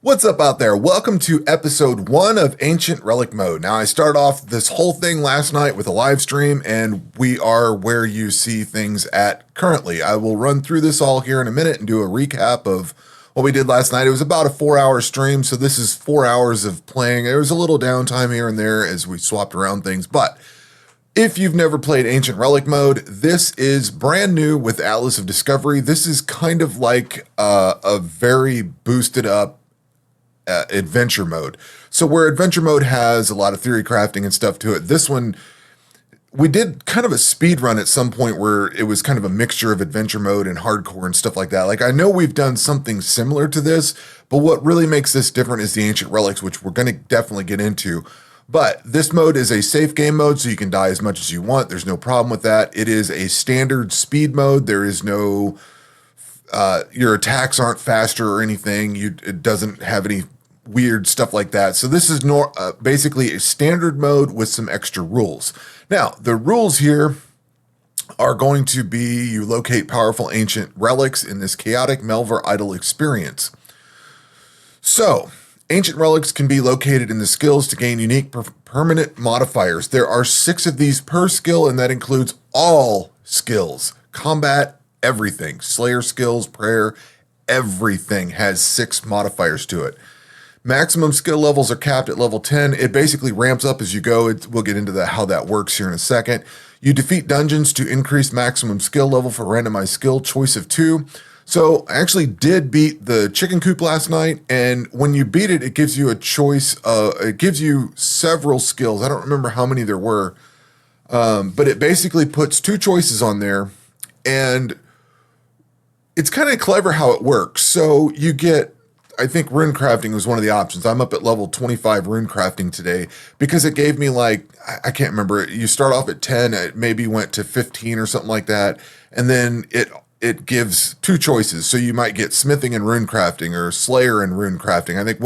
What's up out there? Welcome to episode 1 of Ancient Relic Mode. Now, I started off this whole thing last night with a live stream, and we are where you see things at currently. I will run through this all here in a minute and do a recap of what we did last night. It was about a 4-hour stream, so this is 4 hours of playing. There was a little downtime here and there as we swapped around things, but if you've never played Ancient Relic Mode, this is brand new with Atlas of Discovery. This is kind of like a very boosted up adventure mode. So where adventure mode has a lot of theory crafting and stuff to it, this one, we did kind of a speed run at some point where it was kind of a mixture of adventure mode and hardcore and stuff like that. Like, I know we've done something similar to this, but what really makes this different is the Ancient Relics, which we're going to definitely get into. But this mode is a safe game mode, so you can die as much as you want. There's no problem with that. It is a standard speed mode. There is no your attacks aren't faster or anything. It doesn't have any weird stuff like that. So this is basically a standard mode with some extra rules. Now, the rules here are going to be you locate powerful ancient relics in this chaotic Melvor idle experience. So, ancient relics can be located in the skills to gain unique permanent modifiers. There are 6 of these per skill, and that includes all skills. Combat, everything. Slayer skills, prayer, everything has 6 modifiers to it. Maximum skill levels are capped at level 10. It basically ramps up as you go. We'll get into how that works here in a second. You defeat dungeons to increase maximum skill level for randomized skill, choice of 2. So I actually did beat the chicken coop last night, and when you beat it, it gives you a choice. It gives you several skills. I don't remember how many there were, but it basically puts 2 choices on there, and it's kind of clever how it works. So you get, I think rune crafting was one of the options. I'm up at level 25 rune crafting today because it gave me, like, I can't remember. You start off at 10, it maybe went to 15 or something like that, and then it gives 2 choices. So you might get smithing and rune crafting or slayer and rune crafting. I think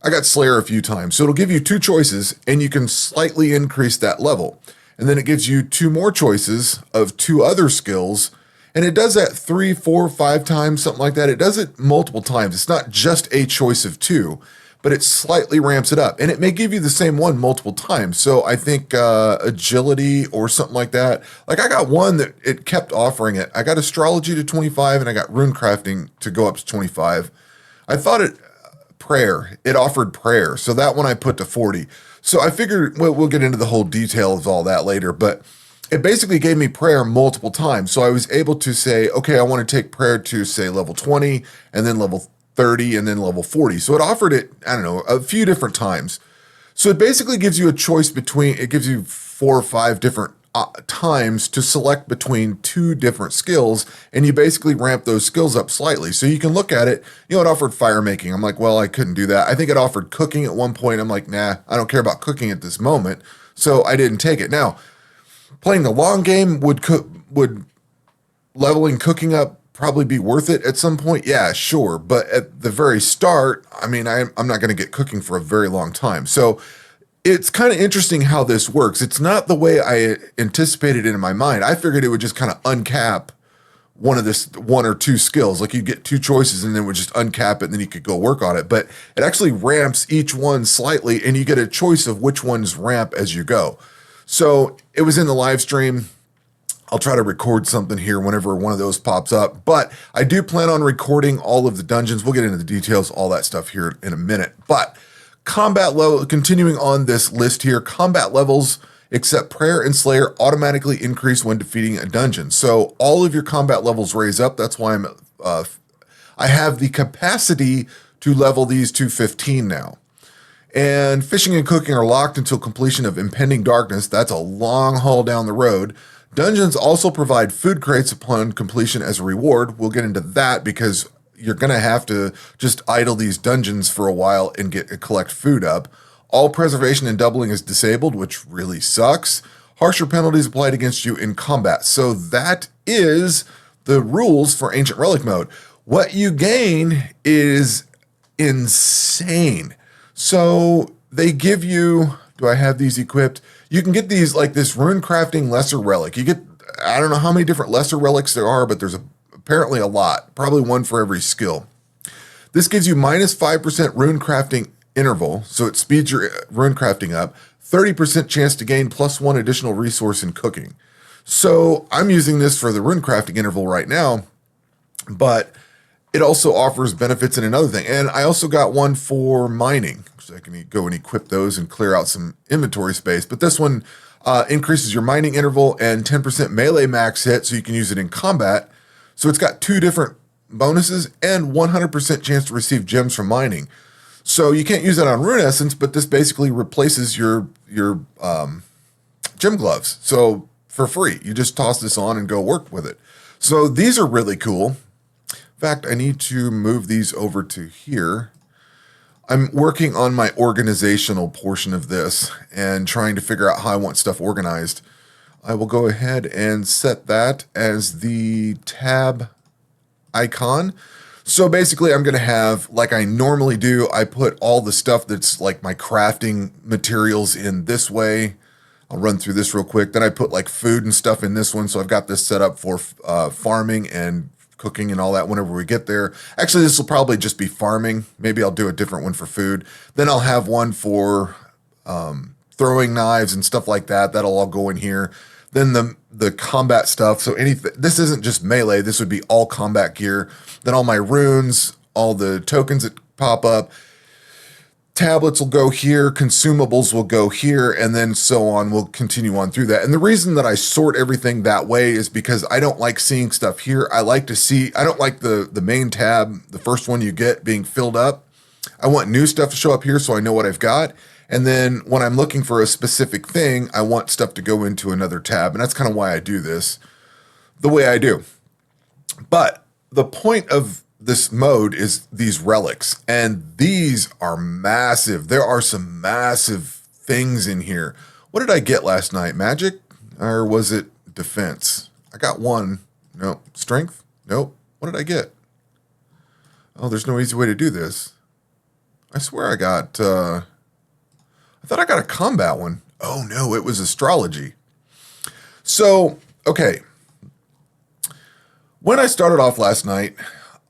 I got slayer a few times. So it'll give you 2 choices, and you can slightly increase that level. And then it gives you 2 more choices of 2 other skills. And it does that 3, 4, 5 times, something like that. It does it multiple times. It's not just a choice of 2, but it slightly ramps it up. And it may give you the same one multiple times. So I think agility or something like that. Like, I got one that it kept offering it. I got astrology to 25, and I got rune crafting to go up to 25. I thought prayer. It offered prayer. So that one I put to 40. So I figured, well, we'll get into the whole detail of all that later, but it basically gave me prayer multiple times. So I was able to say, okay, I want to take prayer to, say, level 20, and then level 30, and then level 40. So it offered it, I don't know, a few different times. So it basically gives you a choice between, it gives you 4 or 5 different times to select between 2 different skills, and you basically ramp those skills up slightly. So you can look at it, it offered fire making. I'm like, well, I couldn't do that. I think it offered cooking at one point. I'm like, nah, I don't care about cooking at this moment. So I didn't take it. Now, playing the long game, would leveling cooking up probably be worth it at some point? Yeah, sure. But at the very start, I mean, I'm not going to get cooking for a very long time. So it's kind of interesting how this works. It's not the way I anticipated it in my mind. I figured it would just kind of uncap one or 2 skills. Like, you get 2 choices and then would just uncap it, and then you could go work on it. But it actually ramps each one slightly, and you get a choice of which ones ramp as you go. So it was in the live stream. I'll try to record something here whenever one of those pops up, but I do plan on recording all of the dungeons. We'll get into the details, all that stuff here in a minute. But combat level, continuing on this list here, combat levels except prayer and slayer automatically increase when defeating a dungeon. So all of your combat levels raise up. That's why I have the capacity to level these to 15 now. And fishing and cooking are locked until completion of Impending Darkness. That's a long haul down the road. Dungeons also provide food crates upon completion as a reward. We'll get into that because you're going to have to just idle these dungeons for a while and collect food up. All preservation and doubling is disabled, which really sucks. Harsher penalties applied against you in combat. So that is the rules for Ancient Relic mode. What you gain is insane. So they give you, do I have these equipped? You can get these, like this rune crafting lesser relic. You get, I don't know how many different lesser relics there are, but there's apparently a lot, probably one for every skill. This gives you minus 5% rune crafting interval, so it speeds your rune crafting up, 30% chance to gain plus 1 additional resource in cooking. So I'm using this for the rune crafting interval right now, but it also offers benefits in another thing. And I also got one for mining, so I can go and equip those and clear out some inventory space. But this one increases your mining interval and 10% melee max hit, so you can use it in combat. So it's got 2 different bonuses and 100% chance to receive gems from mining. So you can't use that on Rune Essence, but this basically replaces your gem gloves. So for free, you just toss this on and go work with it. So these are really cool. In fact, I need to move these over to here. I'm working on my organizational portion of this and trying to figure out how I want stuff organized. I will go ahead and set that as the tab icon. So basically I'm going to have, like I normally do, I put all the stuff that's like my crafting materials in this way. I'll run through this real quick. Then I put like food and stuff in this one. So I've got this set up for farming and cooking and all that whenever we get there. Actually, this will probably just be farming. Maybe I'll do a different one for food. Then I'll have one for throwing knives and stuff like that. That'll all go in here. Then the combat stuff. So anything, this isn't just melee. This would be all combat gear. Then all my runes, all the tokens that pop up. Tablets will go here, consumables will go here, and then so on. We'll continue on through that. And the reason that I sort everything that way is because I don't like seeing stuff here. I like to see, I don't like the main tab, the first one you get, being filled up. I want new stuff to show up here so I know what I've got. And then when I'm looking for a specific thing, I want stuff to go into another tab. And that's kind of why I do this the way I do. But the point of this mode is these relics, and these are massive. There are some massive things in here. What did I get last night? Magic? Or was it defense? I got one. No. Strength? Nope. What did I get? Oh, there's no easy way to do this. I swear I got, I thought I got a combat one. Oh no, it was astrology. So, okay. When I started off last night,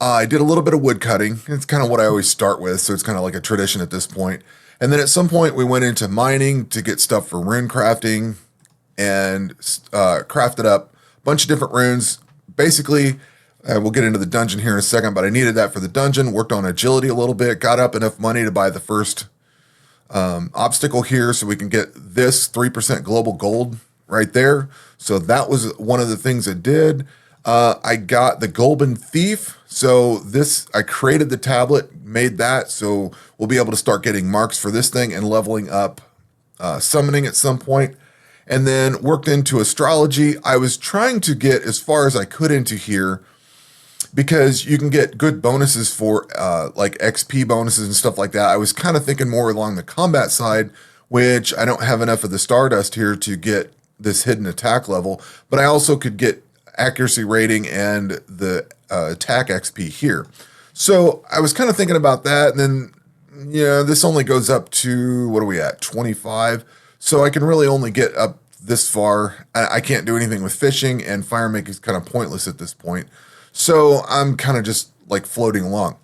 I did a little bit of wood cutting. It's kind of what I always start with, so it's kind of like a tradition at this point. And then at some point, we went into mining to get stuff for rune crafting and crafted up a bunch of different runes. Basically, we'll get into the dungeon here in a second, but I needed that for the dungeon. Worked on agility a little bit, got up enough money to buy the first obstacle here so we can get this 3% global gold right there. So that was one of the things I did. I got the Golden Thief. So this, I created the tablet, made that. So we'll be able to start getting marks for this thing and leveling up summoning at some point. And then worked into astrology. I was trying to get as far as I could into here because you can get good bonuses for like XP bonuses and stuff like that. I was kind of thinking more along the combat side, which I don't have enough of the Stardust here to get this hidden attack level, but I also could get accuracy rating and the attack XP here. So I was kind of thinking about that. And then, this only goes up to, what are we at? 25. So I can really only get up this far. I can't do anything with fishing, and fire make is kind of pointless at this point. So I'm kind of just like floating along.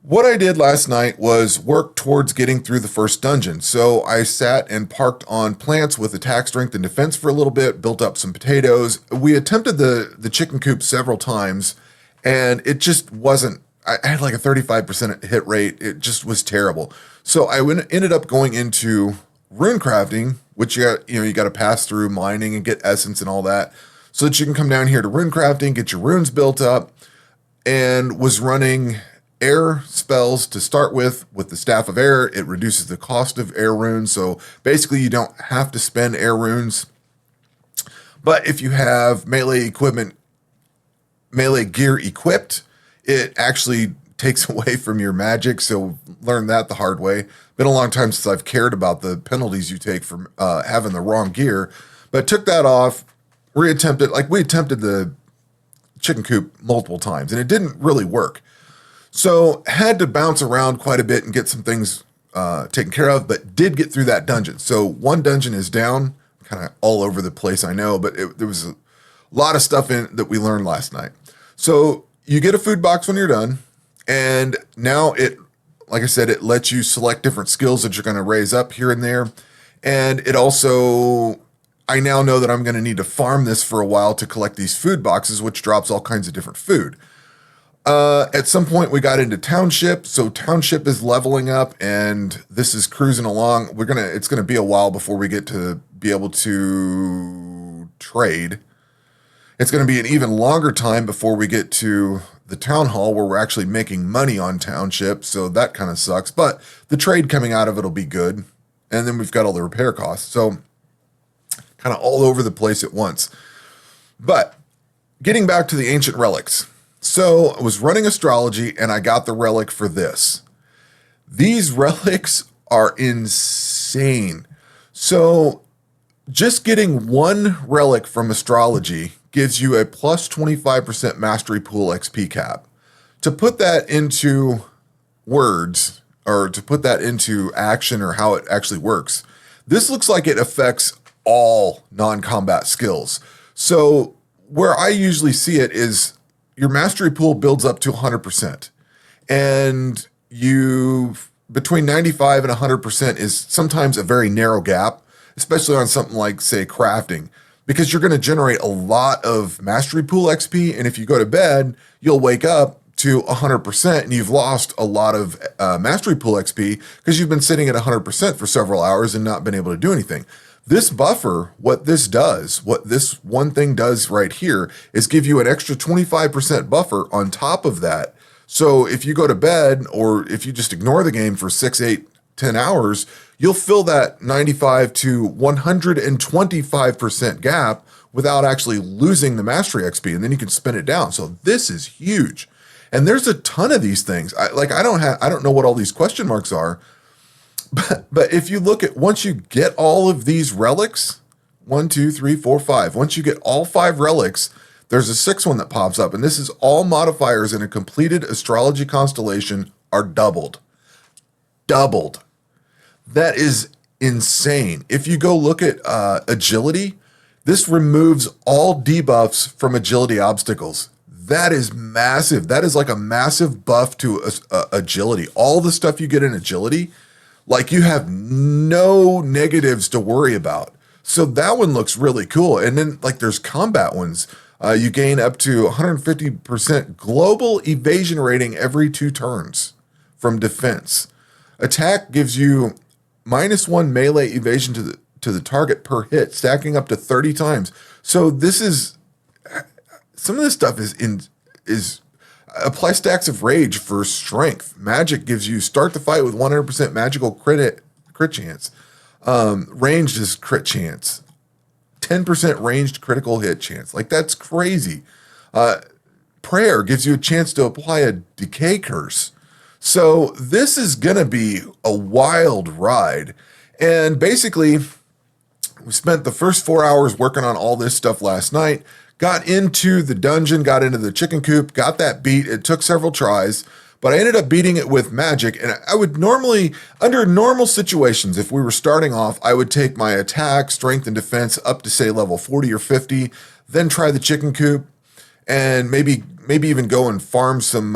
What I did last night was work towards getting through the first dungeon. So I sat and parked on plants with attack, strength, and defense for a little bit, built up some potatoes. We attempted the chicken coop several times, and it just wasn't, I had like a 35% hit rate. It just was terrible. So I ended up going into rune crafting, which you got to pass through mining and get essence and all that, so that you can come down here to rune crafting, get your runes built up, and was running air spells to start with the Staff of Air. It reduces the cost of air runes, so basically you don't have to spend air runes. But if you have melee gear equipped, it actually takes away from your magic, so learn that the hard way. Been a long time since I've cared about the penalties you take from having the wrong gear, but took that off, we attempted the chicken coop multiple times, and it didn't really work. So had to bounce around quite a bit and get some things taken care of, but did get through that dungeon. So one dungeon is down, kind of all over the place, I know, but there was a lot of stuff in that we learned last night. So you get a food box when you're done, And now it, like I said, it lets you select different skills that you're going to raise up here and there. And it also, I now know that I'm going to need to farm this for a while to collect these food boxes, which drops all kinds of different food. At some point we got into Township, so Township is leveling up, and this is cruising along. It's gonna be a while before we get to be able to trade. It's gonna be an even longer time before we get to the Town Hall where we're actually making money on Township, so that kind of sucks. But the trade coming out of it will be good. And then we've got all the repair costs, so kind of all over the place at once. But getting back to the ancient relics. So I was running astrology and I got the relic for this. These relics are insane. So just getting one relic from astrology gives you a plus 25% mastery pool XP cap. To put that into words, or to put that into action or how it actually works, this looks like it affects all non-combat skills. So where I usually see it is your mastery pool builds up to 100%. And between 95 and 100% is sometimes a very narrow gap, especially on something like, say, crafting, because you're going to generate a lot of mastery pool XP. And if you go to bed, you'll wake up to 100% and you've lost a lot of mastery pool XP because you've been sitting at 100% for several hours and not been able to do anything. This buffer, what this one thing does right here is give you an extra 25% buffer on top of that. So if you go to bed or if you just ignore the game for 6, 8, 10 hours, you'll fill that 95 to 125% gap without actually losing the mastery XP, and then you can spin it down. So this is huge. And there's a ton of these things. I don't know what all these question marks are. But if you look at, once you get all of these relics, 1, 2, 3, 4, 5, once you get all 5 relics, there's a 6th one that pops up. And this is all modifiers in a completed astrology constellation are doubled. Doubled. That is insane. If you go look at agility, this removes all debuffs from agility obstacles. That is massive. That is like a massive buff to agility. All the stuff you get in agility, like you have no negatives to worry about. So that one looks really cool. And then like there's combat ones. You gain up to 150% global evasion rating every 2 turns from defense. Attack gives you -1 melee evasion to the target per hit, stacking up to 30 times. So this is, some of this stuff is apply stacks of rage for strength. Magic gives you start the fight with 100% magical crit chance. Ranged is crit chance. 10% ranged critical hit chance. Like that's crazy. Prayer gives you a chance to apply a decay curse. So this is going to be a wild ride. And basically, we spent the first 4 hours working on all this stuff last night. Got into the dungeon, got into the chicken coop, got that beat. It took several tries, but I ended up beating it with magic. And I would normally, under normal situations, if we were starting off, I would take my attack, strength, and defense up to say level 40 or 50, then try the chicken coop, and maybe even go and farm some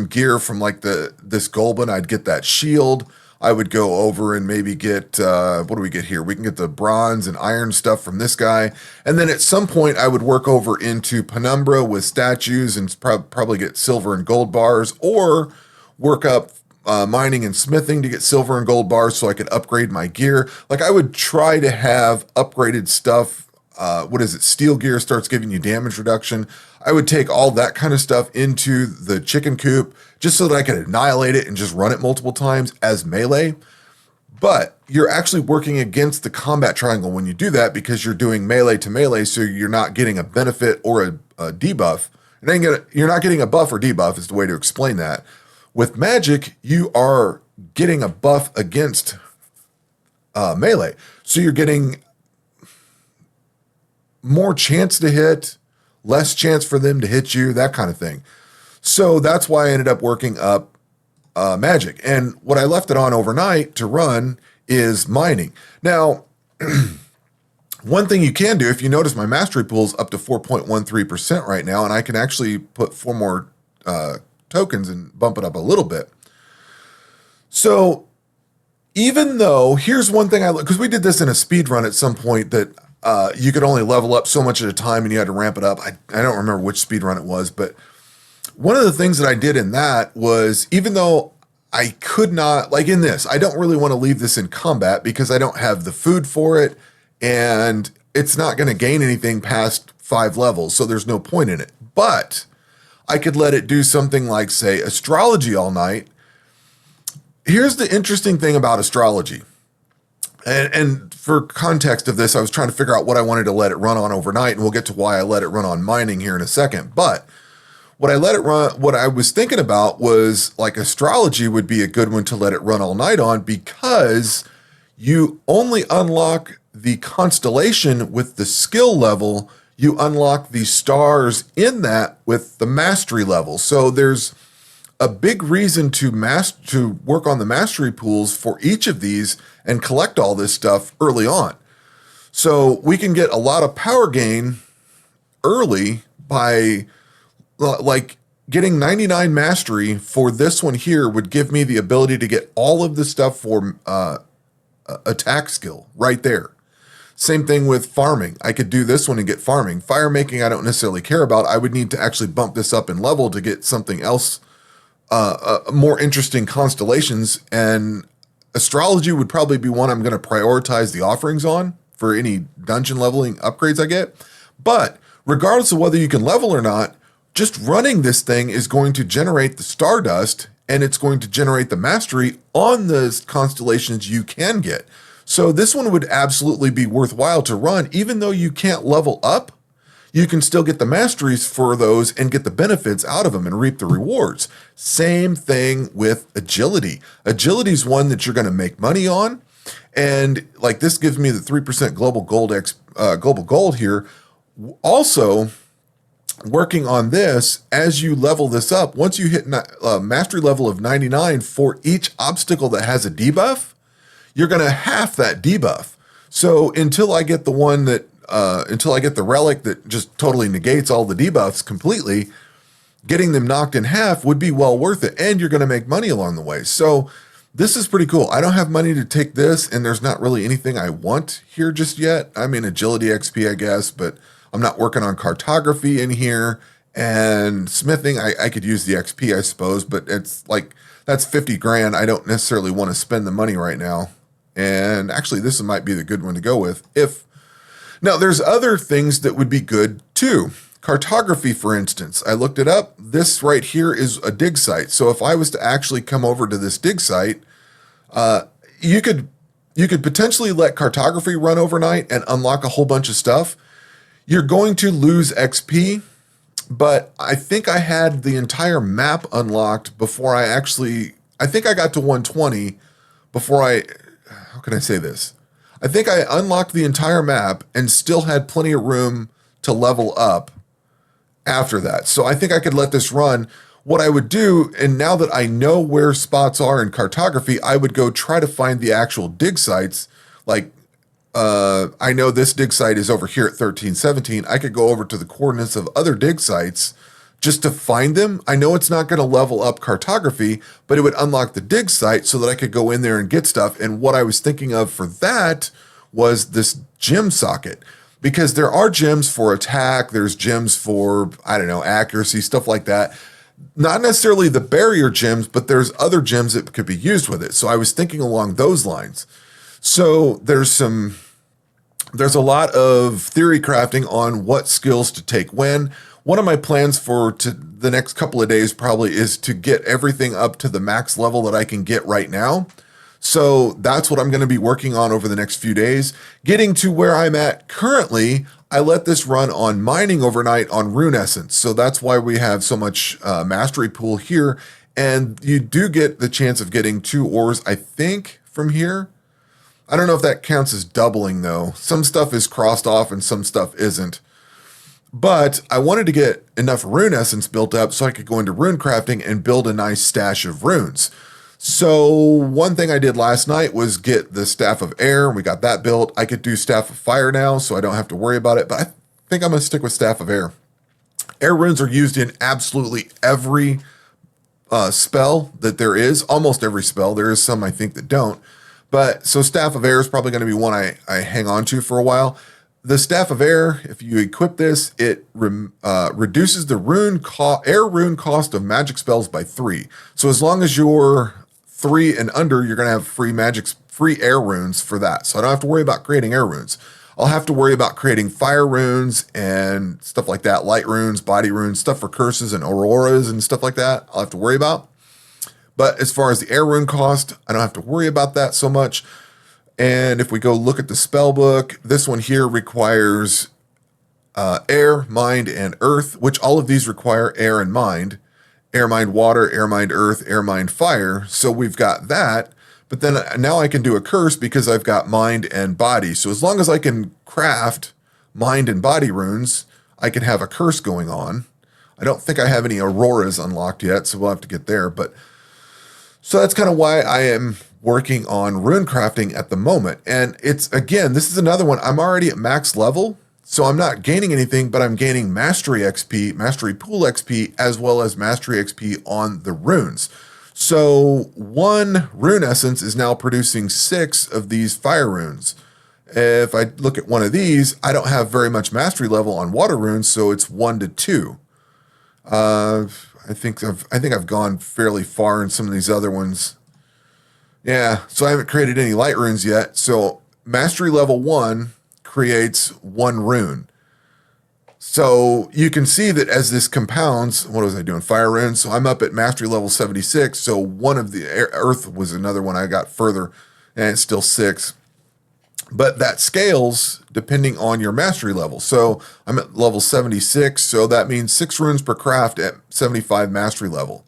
gear from like this Goblin. I'd get that shield. I would go over and maybe get, what do we get here? We can get the bronze and iron stuff from this guy. And then at some point I would work over into Penumbra with statues and probably get silver and gold bars, or work up mining and smithing to get silver and gold bars so I could upgrade my gear. Like I would try to have upgraded stuff. Steel gear starts giving you damage reduction. I would take all that kind of stuff into the chicken coop just so that I could annihilate it and just run it multiple times as melee. But you're actually working against the combat triangle when you do that, because you're doing melee to melee, so you're not getting a benefit or a debuff. You're not getting a buff or debuff is the way to explain that. With magic, you are getting a buff against melee. So you're getting more chance to hit, less chance for them to hit you, that kind of thing. So that's why I ended up working up magic. And what I left it on overnight to run is mining. Now, one thing you can do, if you notice my mastery pool's up to 4.13% right now, and I can actually put 4 more tokens and bump it up a little bit. So even though, here's one thing because we did this in a speed run at some point that you could only level up so much at a time and you had to ramp it up. I don't remember which speed run it was, but one of the things that I did in that was, even though I could not, like in this, I don't really want to leave this in combat because I don't have the food for it and it's not going to gain anything past 5 levels. So there's no point in it, but I could let it do something like, say, astrology all night. Here's the interesting thing about astrology. And for context of this, I was trying to figure out what I wanted to let it run on overnight, and we'll get to why I let it run on mining here in a second. But what I was thinking about was, like, astrology would be a good one to let it run all night on because you only unlock the constellation with the skill level. You unlock the stars in that with the mastery level. So there's a big reason to work on the mastery pools for each of these and collect all this stuff early on. So we can get a lot of power gain early by, like, getting 99 mastery for this one here would give me the ability to get all of the stuff for attack skill right there. Same thing with farming. I could do this one and get farming. Fire making I don't necessarily care about. I would need to actually bump this up in level to get something else, more interesting constellations, and astrology would probably be one I'm going to prioritize the offerings on for any dungeon leveling upgrades I get. But regardless of whether you can level or not, just running this thing is going to generate the stardust and it's going to generate the mastery on the constellations you can get. So this one would absolutely be worthwhile to run. Even though you can't level up, you can still get the masteries for those and get the benefits out of them and reap the rewards. Same thing with agility. Agility is one that you're going to make money on. And like this gives me the 3% global gold here. Also, working on this, as you level this up, once you hit mastery level of 99 for each obstacle that has a debuff, you're going to half that debuff. So until I get the one that, until I get the relic that just totally negates all the debuffs completely, getting them knocked in half would be well worth it. And you're going to make money along the way. So this is pretty cool. I don't have money to take this, and there's not really anything I want here just yet. I mean, agility XP, I guess, but I'm not working on cartography in here, and smithing. I could use the XP, I suppose, but it's like, that's 50 grand. I don't necessarily want to spend the money right now. And actually, this might be the good one to go with. Now, there's other things that would be good too. Cartography, for instance, I looked it up. This right here is a dig site. So if I was to actually come over to this dig site, you could potentially let cartography run overnight and unlock a whole bunch of stuff. You're going to lose XP, but I think I had the entire map unlocked before I think I got to 120 before how can I say this? I think I unlocked the entire map and still had plenty of room to level up after that. So I think I could let this run. What I would do, and now that I know where spots are in cartography, I would go try to find the actual dig sites. Like, I know this dig site is over here at 1317. I could go over to the coordinates of other dig sites just to find them. I know it's not going to level up cartography, but it would unlock the dig site so that I could go in there and get stuff. And what I was thinking of for that was this gem socket, because there are gems for attack. There's gems for, I don't know, accuracy, stuff like that. Not necessarily the barrier gems, but there's other gems that could be used with it. So I was thinking along those lines. So there's a lot of theory crafting on what skills to take when. One of my plans for the next couple of days probably is to get everything up to the max level that I can get right now. So that's what I'm going to be working on over the next few days. Getting to where I'm at currently, I let this run on mining overnight on Rune Essence. So that's why we have so much mastery pool here. And you do get the chance of getting 2 ores, I think, from here. I don't know if that counts as doubling, though. Some stuff is crossed off and some stuff isn't. But I wanted to get enough rune essence built up so I could go into rune crafting and build a nice stash of runes. So one thing I did last night was get the Staff of Air. We got that built. I could do Staff of Fire now, so I don't have to worry about it. But I think I'm going to stick with Staff of Air. Air runes are used in absolutely every spell that there is. Almost every spell. There is some I think that don't. But so Staff of Air is probably going to be one I hang on to for a while. The Staff of Air, if you equip this, it reduces the air rune cost of magic spells by 3. So as long as you're 3 and under, you're going to have free air runes for that. So I don't have to worry about creating air runes. I'll have to worry about creating fire runes and stuff like that, light runes, body runes, stuff for curses and auroras and stuff like that. I'll have to worry about. But as far as the air rune cost, I don't have to worry about that so much. And if we go look at the spell book, this one here requires air, mind, and earth, which all of these require air and mind. Air, mind, water, air, mind, earth, air, mind, fire. So we've got that. But then now I can do a curse because I've got mind and body. So as long as I can craft mind and body runes, I can have a curse going on. I don't think I have any auroras unlocked yet, so we'll have to get there. But so that's kind of why I am working on rune crafting at the moment. And it's, again, this is another one. I'm already at max level, so I'm not gaining anything, but I'm gaining mastery XP, mastery pool XP, as well as mastery XP on the runes. So 1 rune essence is now producing 6 of these fire runes. If I look at one of these, I don't have very much mastery level on water runes, so it's 1 to 2. I think I've gone fairly far in some of these other ones. Yeah, so I haven't created any light runes yet. So mastery level 1 creates 1 rune. So you can see that as this compounds, what was I doing? Fire runes. So I'm up at mastery level 76. So one of the earth was another one I got further, and it's still 6. But that scales depending on your mastery level. So I'm at level 76. So that means 6 runes per craft at 75 mastery level.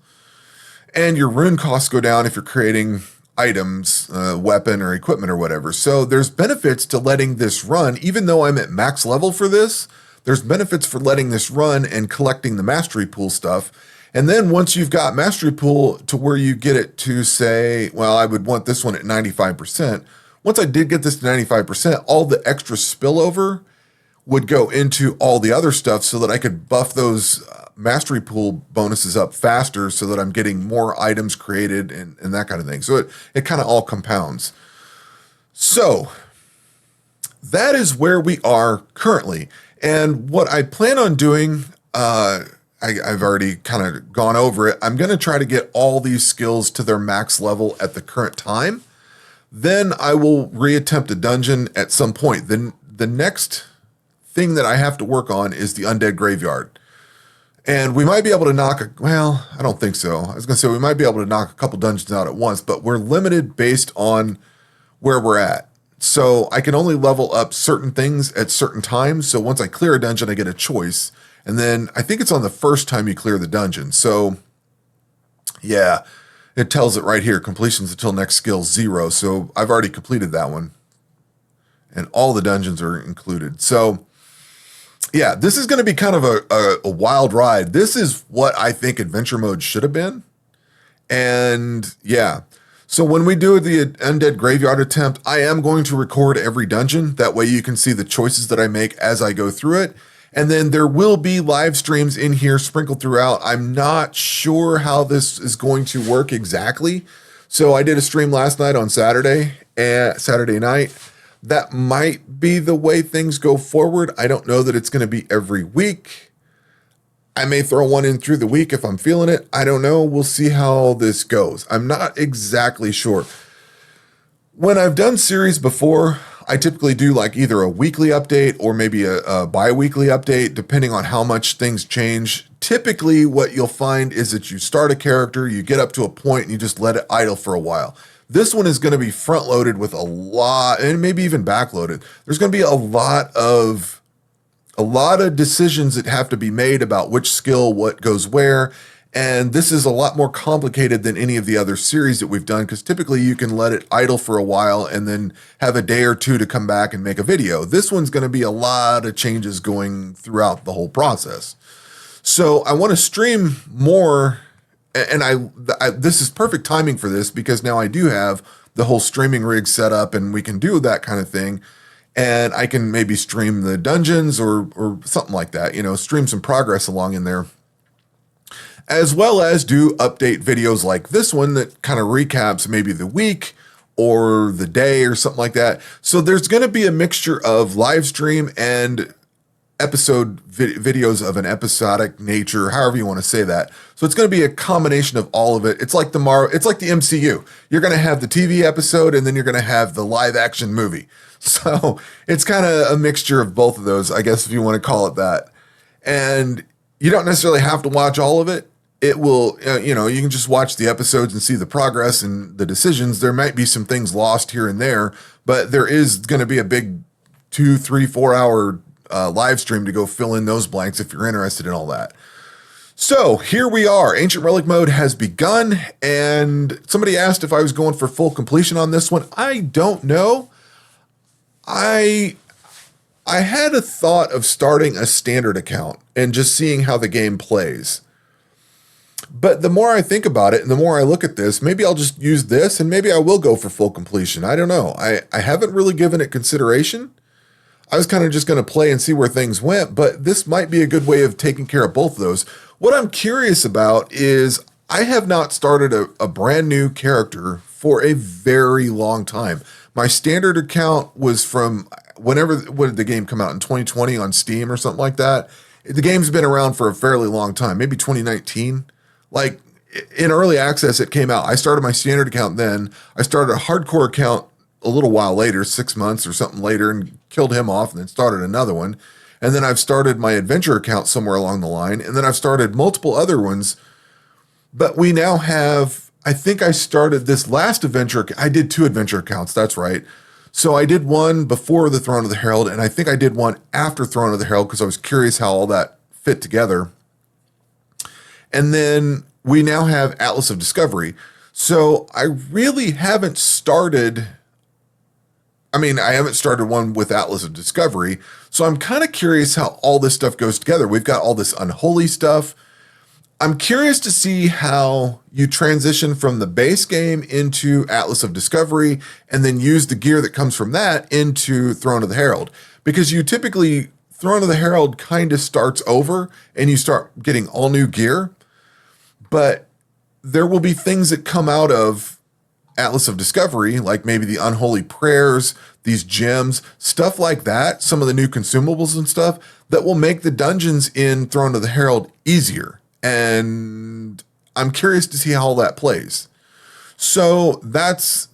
And your rune costs go down if you're creating items, weapon or equipment or whatever. So there's benefits to letting this run, even though I'm at max level for this. There's benefits for letting this run and collecting the mastery pool stuff. And then once you've got mastery pool to where you get it to say, well, I would want this one at 95%. Once I did get this to 95%, all the extra spillover would go into all the other stuff so that I could buff those mastery pool bonuses up faster so that I'm getting more items created and that kind of thing. So it kind of all compounds. So that is where we are currently. And what I plan on doing, I've already kind of gone over it. I'm going to try to get all these skills to their max level at the current time. Then I will reattempt a dungeon at some point. Then the next thing that I have to work on is the undead graveyard. And we might be able to I don't think so. I was going to say we might be able to knock a couple dungeons out at once, but we're limited based on where we're at. So I can only level up certain things at certain times. So once I clear a dungeon, I get a choice. And then I think it's on the first time you clear the dungeon. So yeah, it tells it right here, completions until next skill 0. So I've already completed that one. And all the dungeons are included. So yeah, this is going to be kind of a wild ride. This is what I think adventure mode should have been. And yeah, so when we do the undead graveyard attempt, I am going to record every dungeon. That way you can see the choices that I make as I go through it. And then there will be live streams in here sprinkled throughout. I'm not sure how this is going to work exactly. So I did a stream last night on Saturday night. That might be the way things go forward. I don't know that it's going to be every week. I may throw one in through the week if I'm feeling it. I don't know. We'll see how this goes. I'm not exactly sure. When I've done series before, I typically do like either a weekly update or maybe a bi-weekly update, depending on how much things change. Typically, what you'll find is that you start a character, you get up to a point, and you just let it idle for a while. This one is going to be front-loaded with a lot, and maybe even back-loaded. There's going to be a lot of decisions that have to be made about which skill, what goes where, and this is a lot more complicated than any of the other series that we've done, because typically you can let it idle for a while and then have a day or two to come back and make a video. This one's going to be a lot of changes going throughout the whole process. So I want to stream more. And this is perfect timing for this because now I do have the whole streaming rig set up and we can do that kind of thing. And I can maybe stream the dungeons or something like that, stream some progress along in there. as well as do update videos like this one that kind of recaps maybe the week or the day or something like that. So there's going to be a mixture of live stream and episode videos of an episodic nature, however you want to say that. So it's going to be a combination of all of it. It's like the MCU. You're going to have the TV episode and then you're going to have the live action movie. So it's kind of a mixture of both of those, I guess, if you want to call it that. And you don't necessarily have to watch all of it. It will, you can just watch the episodes and see the progress and the decisions. There might be some things lost here and there, but there is going to be a big 2, 3, 4 hour live stream to go fill in those blanks if you're interested in all that. So here we are. Ancient Relic mode has begun, and somebody asked if I was going for full completion on this one. I don't know. I had a thought of starting a standard account and just seeing how the game plays. But the more I think about it and the more I look at this, maybe I'll just use this and maybe I will go for full completion. I don't know. I haven't really given it consideration. I was kind of just going to play and see where things went, but this might be a good way of taking care of both of those. What I'm curious about is I have not started a brand new character for a very long time. My standard account was from when did the game come out, in 2020 on Steam or something like that? The game's been around for a fairly long time, maybe 2019. Like in early access, it came out. I started my standard account then. I started a hardcore account a little while later, 6 months or something later, and killed him off and then started another one. And then I've started my adventure account somewhere along the line. And then I've started multiple other ones. But we now have, I think I started this last adventure. I did 2 adventure accounts. That's right. So I did one before the Throne of the Herald, and I think I did one after Throne of the Herald because I was curious how all that fit together. And then we now have Atlas of Discovery. So I really haven't started... I haven't started one with Atlas of Discovery, so I'm kind of curious how all this stuff goes together. We've got all this unholy stuff. I'm curious to see how you transition from the base game into Atlas of Discovery and then use the gear that comes from that into Throne of the Herald. Because you typically, Throne of the Herald kind of starts over and you start getting all new gear, but there will be things that come out of Atlas of Discovery, like maybe the unholy prayers, these gems, stuff like that, some of the new consumables and stuff that will make the dungeons in Throne of the Herald easier. And I'm curious to see how all that plays. So that's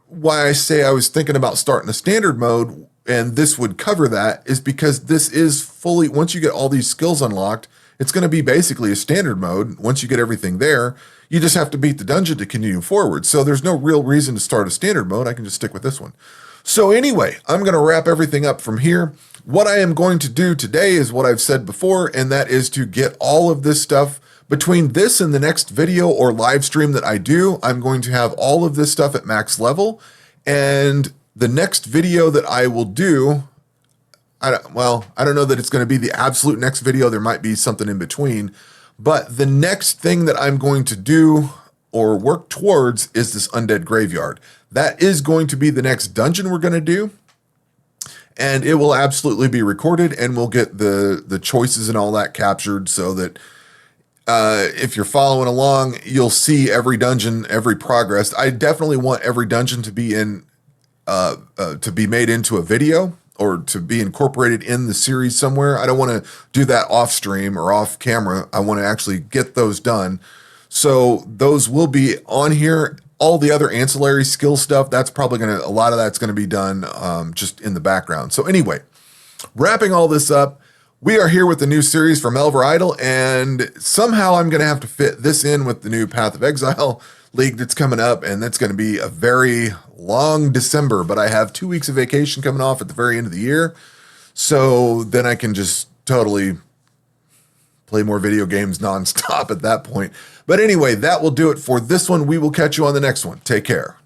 why I say I was thinking about starting a standard mode, and this would cover that, is because this is fully, once you get all these skills unlocked, it's going to be basically a standard mode. Once you get everything there, you just have to beat the dungeon to continue forward. So there's no real reason to start a standard mode. I can just stick with this one. So anyway, I'm going to wrap everything up from here. What I am going to do today is what I've said before, and that is to get all of this stuff between this and the next video or live stream that I do. I'm going to have all of this stuff at max level, and the next video that I will do, I don't know that it's going to be the absolute next video. There might be something in between. But the next thing that I'm going to do or work towards is this undead graveyard. That is going to be the next dungeon we're going to do. And it will absolutely be recorded, and we'll get the choices and all that captured so that if you're following along, you'll see every dungeon, every progress. I definitely want every dungeon to be to be made into a video or to be incorporated in the series somewhere. I don't want to do that off stream or off camera. I want to actually get those done. So those will be on here. All the other ancillary skill stuff, that's probably a lot of that's going to be done just in the background. So anyway, wrapping all this up, we are here with the new series from Melvor Idle, and somehow I'm going to have to fit this in with the new Path of Exile League that's coming up, and that's going to be a very long December, but I have 2 weeks of vacation coming off at the very end of the year, so then I can just totally play more video games nonstop at that point. But anyway, that will do it for this one. We will catch you on the next one. Take care.